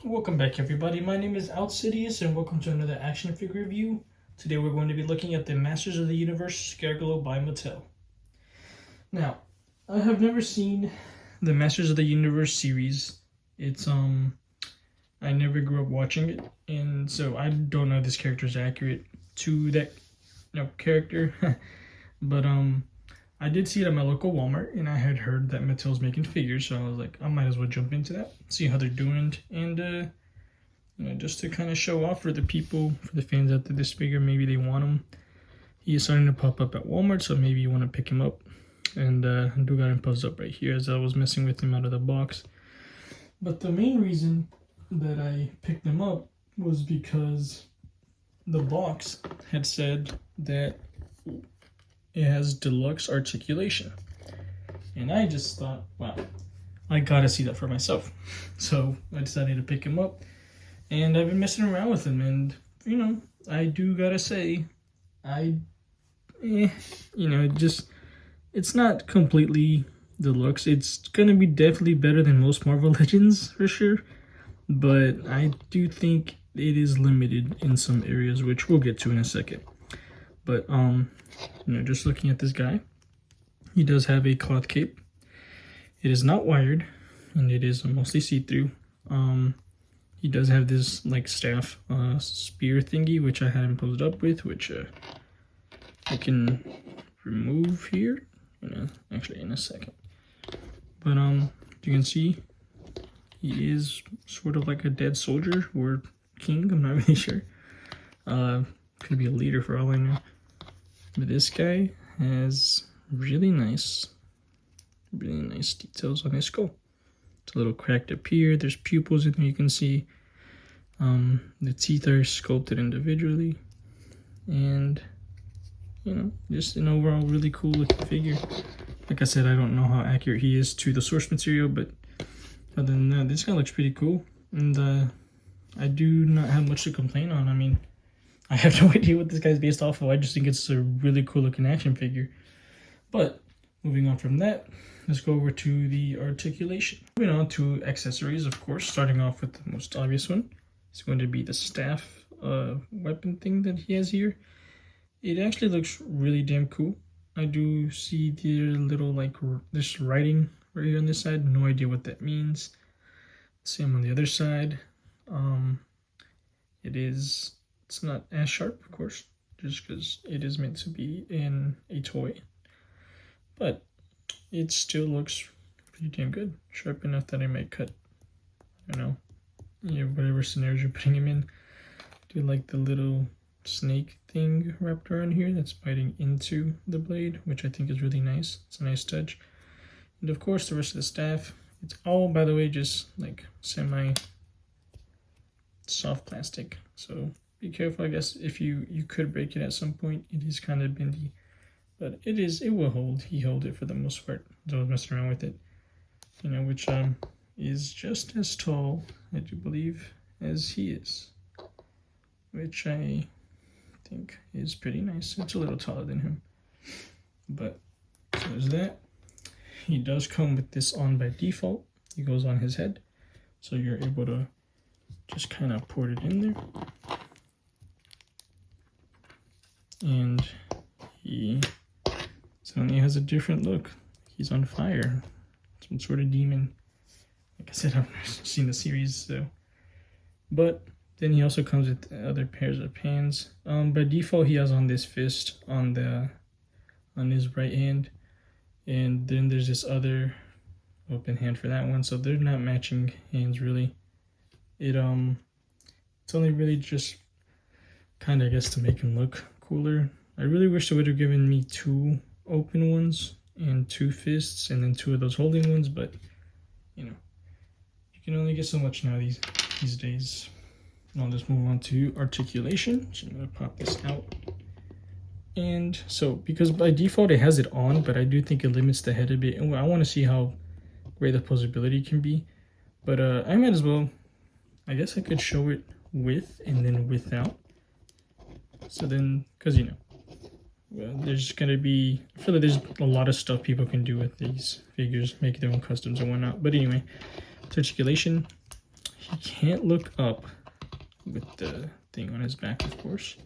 Welcome back, everybody. My name is Outsidious and welcome to another action figure review. Today we're going to be looking at the Masters of the Universe Superglow by Mattel. Now, I have never seen the Masters of the Universe series. I never grew up watching it, and so I don't know if this character is accurate to that character. But I did see it at my local Walmart, and I had heard that Mattel's making figures, so I was like, I might as well jump into that, see how they're doing, and just to kind of show off for the people, for the fans out there, this figure, maybe they want him. He is starting to pop up at Walmart, so maybe you want to pick him up. And I do got him posed up right here as I was messing with him out of the box. But the main reason that I picked him up was because the box had said that it has deluxe articulation. And I just thought, wow, I gotta see that for myself. So I decided to pick him up. And I've been messing around with him, and I do gotta say, it's not completely deluxe. It's gonna be definitely better than most Marvel Legends for sure, but I do think it is limited in some areas, which we'll get to in a second. But just looking at this guy, he does have a cloth cape. It is not wired, and it is mostly see-through. He does have this like staff spear thingy, which I had him posed up with, which I can remove here. Actually, in a second. But you can see he is sort of like a dead soldier or king. I'm not really sure. Could be a leader for all I know. But this guy has really nice details on his skull. It's a little cracked up here. There's pupils in there, you can see. The teeth are sculpted individually. And, just an overall really cool looking figure. Like I said, I don't know how accurate he is to the source material, but other than that, this guy looks pretty cool. And I do not have much to complain on. I mean, I have no idea what this guy's based off of. I just think it's a really cool looking action figure. But moving on from that, let's go over to the articulation. Moving on to accessories, of course, starting off with the most obvious one. It's going to be the staff weapon thing that he has here. It actually looks really damn cool. I do see the little this writing right here on this side. No idea what that means. Same on the other side. It's not as sharp, of course, just because it is meant to be in a toy. But it still looks pretty damn good. Sharp enough that I might cut, whatever scenarios you're putting him in. Do like the little snake thing wrapped around here that's biting into the blade, which I think is really nice. It's a nice touch. And of course, the rest of the staff. It's all, by the way, just like semi soft plastic. So be careful, I guess. If you could break it at some point, it is kind of bendy. But it will hold. He held it for the most part. So I was messing around with it. Which is just as tall, I do believe, as he is. Which I think is pretty nice. It's a little taller than him. But so there's that. He does come with this on by default. He goes on his head. So you're able to just kind of port it in there. And he suddenly has a different look. He's on fire. Some sort of demon. Like I said, I've never seen the series, so. But then he also comes with other pairs of hands. By default, he has on this fist on his right hand. And then there's this other open hand for that one. So they're not matching hands, really. It's only really just kind of, I guess, to make him look cooler. I really wish they would have given me two open ones and two fists and then two of those holding ones, but you can only get so much now these days. I'll just move on to articulation. So I'm gonna pop this out. And so because by default it has it on, but I do think it limits the head a bit, and I want to see how great the posability can be. But I might as well, I guess I could show it with and then without. So then, because there's gonna be, I feel like there's a lot of stuff people can do with these figures, make their own customs and whatnot. But anyway, articulation, he can't look up with the thing on his back, of course.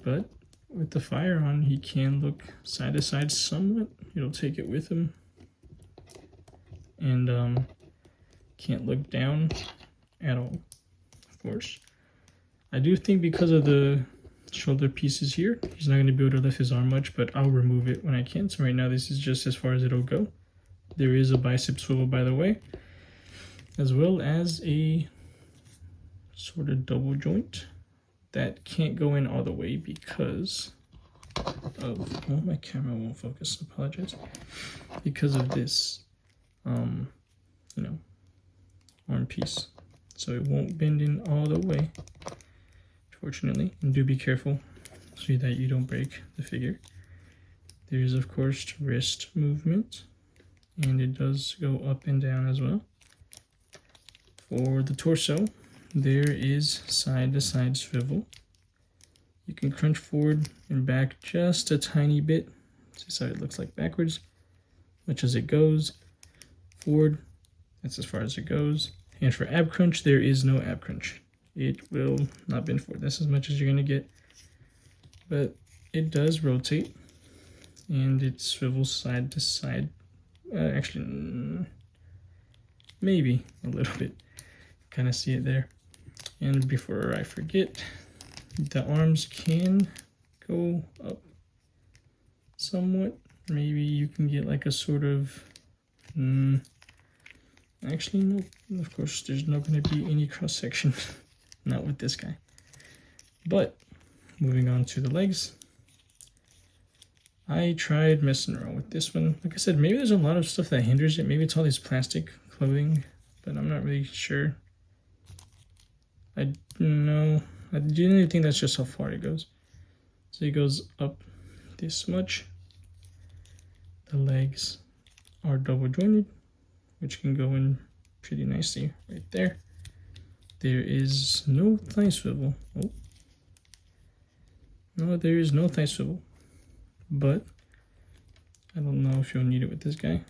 But with the fire on, he can look side to side somewhat. It'll take it with him. And can't look down at all, of course. I do think because of the shoulder pieces here, he's not going to be able to lift his arm much, but I'll remove it when I can. So right now this is just as far as it'll go. There is a bicep swivel, by the way, as well as a sort of double joint that can't go in all the way because of, oh, my camera won't focus, apologize, because of this you know, arm piece, so it won't bend in all the way, fortunately. And do be careful so that you don't break the figure. There is, of course, wrist movement, and it does go up and down as well. For the torso, there is side to side swivel. You can crunch forward and back just a tiny bit. This is how it looks like backwards, much as it goes. Forward, that's as far as it goes. And for ab crunch, there is no ab crunch. It will not bend forward. That's as much as you're gonna get. But it does rotate, and it swivels side to side. Actually, maybe a little bit. Kind of see it there. And before I forget, the arms can go up somewhat. Maybe you can get like a sort of, actually no, of course there's not going to be any cross section, not with this guy. But moving on to the legs, I tried messing around with this one. Like I said, maybe there's a lot of stuff that hinders it. Maybe it's all this plastic clothing, but I'm not really sure. I genuinely think that's just how far it goes. So it goes up this much. The legs are double jointed, which can go in pretty nicely right there. There is no thigh swivel. Oh. No, there is no thigh swivel. But I don't know if you'll need it with this guy,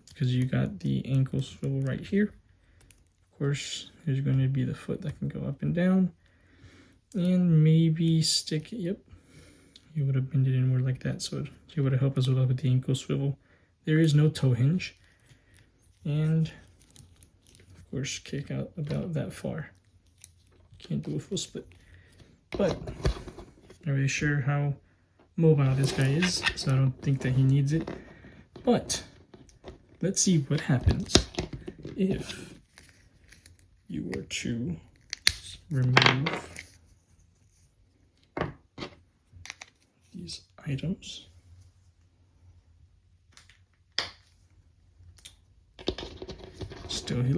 because you got the ankle swivel right here. Of course, there's going to be the foot that can go up and down, and maybe stick it. Yep, you would have bended it inward like that, so it would have helped us a lot with the ankle swivel. There is no toe hinge, and of course kick out about that far. Can't do a full split, but not really sure how mobile this guy is, so I don't think that he needs it. But let's see what happens if you were to remove these items. Still, he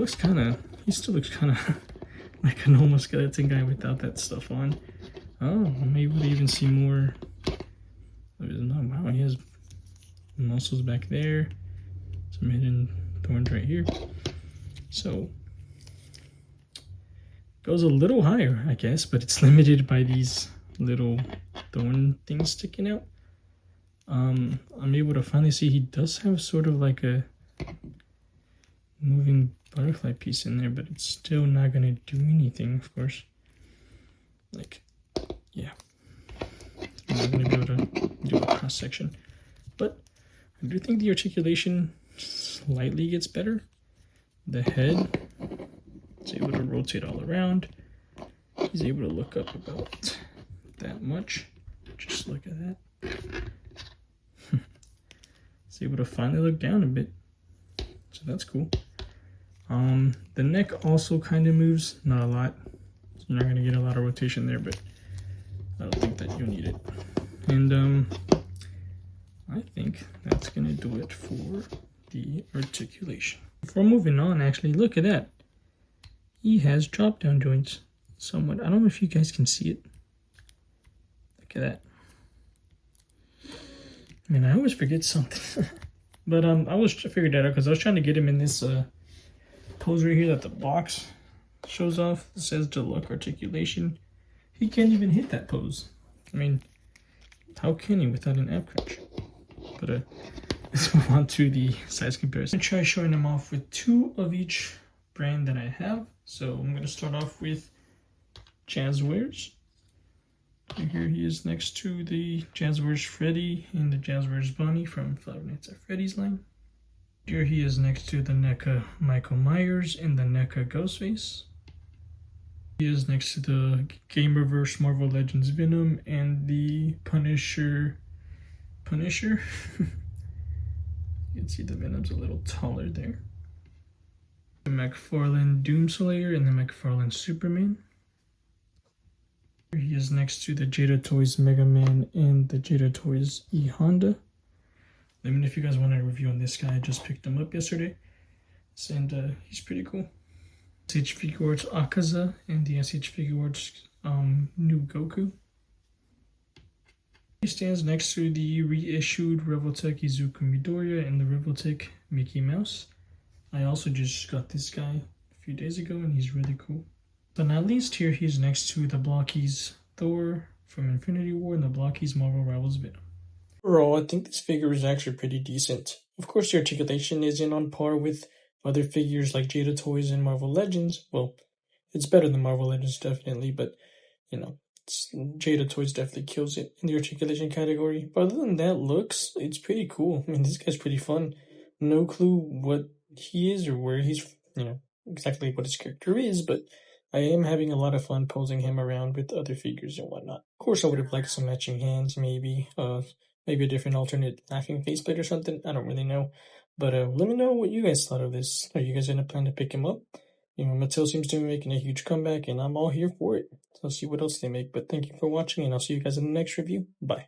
still looks kind of like a normal skeleton guy without that stuff on. Oh, maybe we'll even see more. Wow, he has muscles back there, some hidden thorns right here. So goes a little higher, I guess, but it's limited by these little thorn things sticking out. I'm able to finally see he does have sort of like a moving butterfly piece in there, but it's still not going to do anything, of course. Like, yeah. I'm not going to be able to do a cross section. But I do think the articulation slightly gets better. The head is able to rotate all around. He's able to look up about that much. Just look at that. He's able to finally look down a bit. So that's cool. The neck also kind of moves, not a lot. So you're not going to get a lot of rotation there, but I don't think that you'll need it. And I think that's going to do it for the articulation. Before moving on, actually, look at that. He has drop down joints somewhat. I don't know if you guys can see it. Look at that. Man, I always forget something. But I was figured that out because I was trying to get him in this pose right here that the box shows off. It says deluxe articulation. He can't even hit that pose. I mean, how can he without an ab crunch? But let's move on to the size comparison. I'm going to try showing them off with 2 of each brand that I have. So I'm going to start off with Jazzwares. And here he is next to the Jazzwares Freddy and the Jazzwares Bunny from Five Nights at Freddy's line. Here he is next to the NECA Michael Myers and the NECA Ghostface. He is next to the Gamerverse Marvel Legends Venom and the Punisher. You can see the Venom's a little taller there. The McFarlane Doomslayer and the McFarlane Superman. He is next to the Jada Toys Mega Man and the Jada Toys E Honda. Let me know if you guys want a review on this guy. I just picked him up yesterday, and he's pretty cool. SH Figuarts Akaza and the SH Figuarts New Goku. He stands next to the reissued Revoltech Izuku Midoriya and the Revoltech Mickey Mouse. I also just got this guy a few days ago, and he's really cool. But not least, here he's next to the Blockies Thor from Infinity War and the Blockies Marvel Rivals Venom. Overall, I think this figure is actually pretty decent. Of course, the articulation isn't on par with other figures like Jada Toys and Marvel Legends. Well, it's better than Marvel Legends, definitely, but, you know, Jada Toys definitely kills it in the articulation category. But other than that, looks, it's pretty cool. I mean, this guy's pretty fun. No clue what he is or where he's, exactly what his character is, but I am having a lot of fun posing him around with other figures and whatnot. Of course, I would have liked some matching hands, maybe a different alternate laughing faceplate or something. I don't really know. But let me know what you guys thought of this. Are you guys going to plan to pick him up? Mattel seems to be making a huge comeback, and I'm all here for it. So I'll see what else they make. But thank you for watching, and I'll see you guys in the next review. Bye.